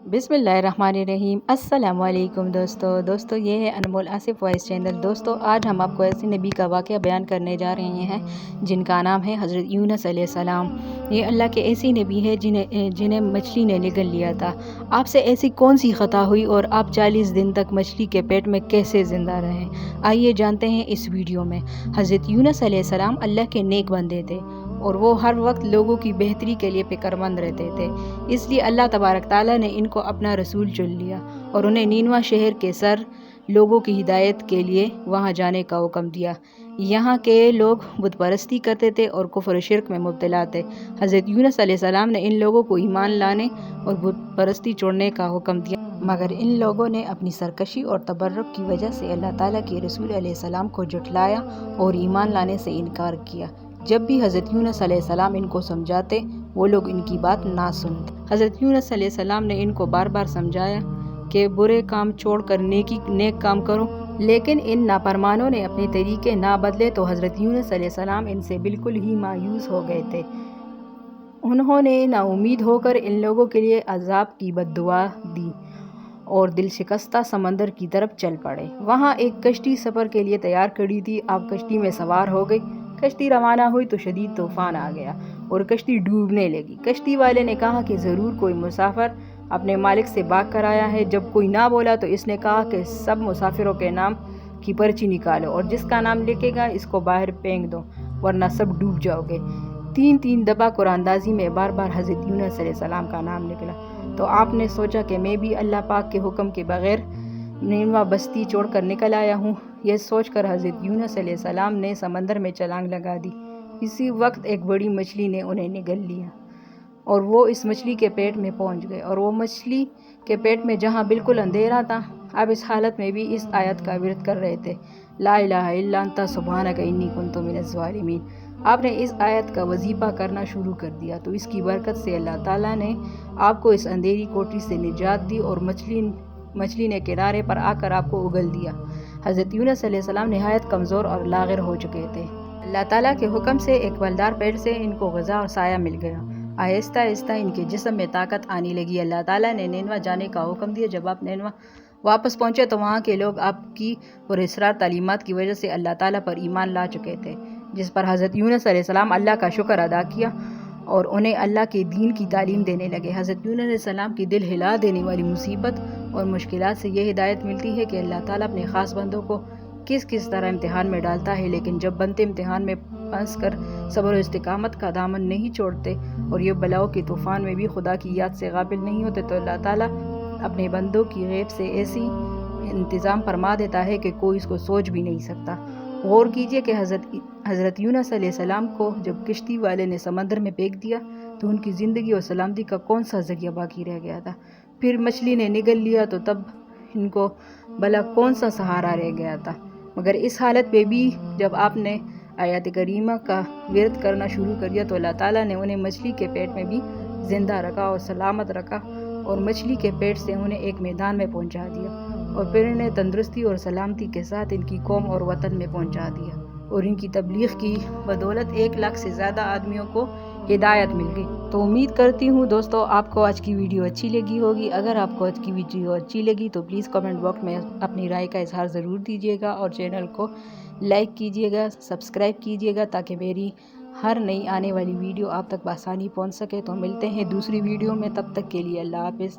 बिस्मिल्लाहिर्रहमानिर्रहीम। अस्सलाम वालेकुम दोस्तों ये है अनमोल आसिफ वॉइस चैनल। दोस्तों आज हम आपको ऐसे नबी का वाक़या बयान करने जा रहे हैं जिनका नाम है हज़रत यूनुस अलैहिस्सलाम। ये अल्लाह के ऐसी नबी है जिन्हें मछली ने निगल लिया था। आपसे ऐसी कौन सी ख़ता हुई और आप 40 दिन तक मछली के पेट में कैसे ज़िंदा रहें? आइए जानते हैं इस वीडियो में। हज़रत यूनुस अलैहिस्सलाम अल्लाह के नेक बंदे थे और वो हर वक्त लोगों की बेहतरी के लिए फ़िक्रमंद रहते थे। इसलिए अल्लाह तबारक ताला ने इनको अपना रसूल चुन लिया और उन्हें नीनवा शहर के सर लोगों की हिदायत के लिए वहाँ जाने का हुक्म दिया। यहाँ के लोग बुत परस्ती करते थे और कुफ्र शिर्क में मुब्तला थे। हज़रत यूनुस अलैहिस्सलाम ने इन लोगों को ईमान लाने और बुत परस्ती छोड़ने का हुक्म दिया, मगर इन लोगों ने अपनी सरकशी और तबर्रुक की वजह से अल्लाह ताला के रसूल अलैहिस्सलाम को झुठलाया और ईमान लाने से इनकार किया। जब भी हज़रत यूनुस अलैहिस्सलाम इनको समझाते वो लोग इनकी बात ना सुनते। हज़रत यूनुस अलैहिस्सलाम ने इनको बार बार समझाया कि बुरे काम छोड़कर नेक काम करो, लेकिन इन नाफरमानों ने अपने तरीके ना बदले तो हज़रत यूनुस अलैहिस्सलाम इनसे बिल्कुल ही मायूस हो गए थे। उन्होंने नाउमीद होकर इन लोगों के लिए अजाब की बद्दुआ दी और दिल शिकस्ता समंदर की तरफ चल पड़े। वहाँ एक कश्ती सफ़र के लिए तैयार खड़ी थी। आप कश्ती में सवार हो गई। कश्ती रवाना हुई तो शदीद तूफान आ गया और कश्ती डूबने लगी। कश्ती वाले ने कहा कि ज़रूर कोई मुसाफिर अपने मालिक से भाग कर आया है। जब कोई ना बोला तो इसने कहा कि सब मुसाफिरों के नाम की पर्ची निकालो और जिसका नाम लिखेगा इसको बाहर फेंक दो, वरना सब डूब जाओगे। 3 दफ़ा कुरानदाजी में बार बार हज़रत यूनुस अलैहिस्सलाम का नाम निकला। तो आपने सोचा कि मैं भी अल्लाह पाक के हुक्म के बग़ैर नीनवा बस्ती छोड़कर निकल आया हूँ। यह सोचकर हज़रत यूनुस अलैहिस्सलाम ने समंदर में छलांग लगा दी। इसी वक्त एक बड़ी मछली ने उन्हें निगल लिया और वो इस मछली के पेट में पहुँच गए और वो मछली के पेट में जहाँ बिल्कुल अंधेरा था। अब इस हालत में भी इस आयत का विर्द कर रहे थे, ला इलाहा इल्ला अंता सुब्हानका इन्नी कुन्तु मिनज़ ज़ालिमीन। आपने इस आयत का वजीफ़ा करना शुरू कर दिया तो इसकी बरकत से अल्लाह ताला ने आपको इस अंधेरी कोठरी से निजात दी और मछली ने किनारे पर आकर आपको उगल दिया। हज़रत यूनुस अलैहिस्सलाम निहायत कमज़ोर और लाग़िर हो चुके थे। अल्लाह ताला के हुक्म से एक फलदार पेड़ से इनको ग़िज़ा और साया मिल गया। आहिस्ता आहिस्ता इनके जिस्म में ताकत आने लगी। अल्लाह ताला ने नीनवा जाने का हुक्म दिया। जब आप नीनवा वापस पहुँचे तो वहाँ के लोग आपकी पुरअसरार तालीमात की वजह से अल्लाह ताला पर ईमान ला चुके थे, जिस पर हज़रत यूनुस अलैहिस्सलाम अल्लाह का शुक्र अदा किया और उन्हें अल्लाह के दीन की तालीम देने लगे। हज़रत यूनुस अलैहिस्सलाम की दिल हिला देने वाली मुसीबत और मुश्किलात से ये हिदायत मिलती है कि अल्लाह ताला अपने ख़ास बंदों को किस तरह इम्तिहान में डालता है, लेकिन जब बंदे इम्तिहान में फंस कर सब्र और इस्तिकामत का दामन नहीं छोड़ते और ये बलाओं के तूफ़ान में भी खुदा की याद से गाफिल नहीं होते तो अल्लाह ताला अपने बंदों की गैब से ऐसी इंतज़ाम फरमा देता है कि कोई इसको सोच भी नहीं सकता। गौर कीजिए कि हज़रत यूनुस अलैहिस्सलाम को जब किश्ती वाले ने समंदर में फेंक दिया तो उनकी ज़िंदगी और सलामती का कौन सा ज़रिया बाकी रह गया था। फिर मछली ने निगल लिया तो तब इनको भला कौन सा सहारा रह गया था। मगर इस हालत में भी जब आपने आयत करीमा का विर्द करना शुरू कर दिया तो अल्लाह ताला ने उन्हें मछली के पेट में भी ज़िंदा रखा और सलामत रखा और मछली के पेट से उन्हें एक मैदान में पहुंचा दिया और फिर इन्हें तंदुरुस्ती और सलामती के साथ इनकी कौम और वतन में पहुंचा दिया और इनकी तबलीग की बदौलत 1 लाख से ज़्यादा आदमियों को हिदायत मिल गई। तो उम्मीद करती हूँ दोस्तों आपको आज की वीडियो अच्छी लगी होगी। अगर आपको आज की वीडियो अच्छी लगी तो प्लीज़ कमेंट बॉक्स में अपनी राय का इजहार ज़रूर दीजिएगा और चैनल को लाइक कीजिएगा, सब्सक्राइब कीजिएगा ताकि मेरी हर नई आने वाली वीडियो आप तक बआसानी पहुँच सके। तो मिलते हैं दूसरी वीडियो में, तब तक के लिए अल्लाह हाफ़िज़।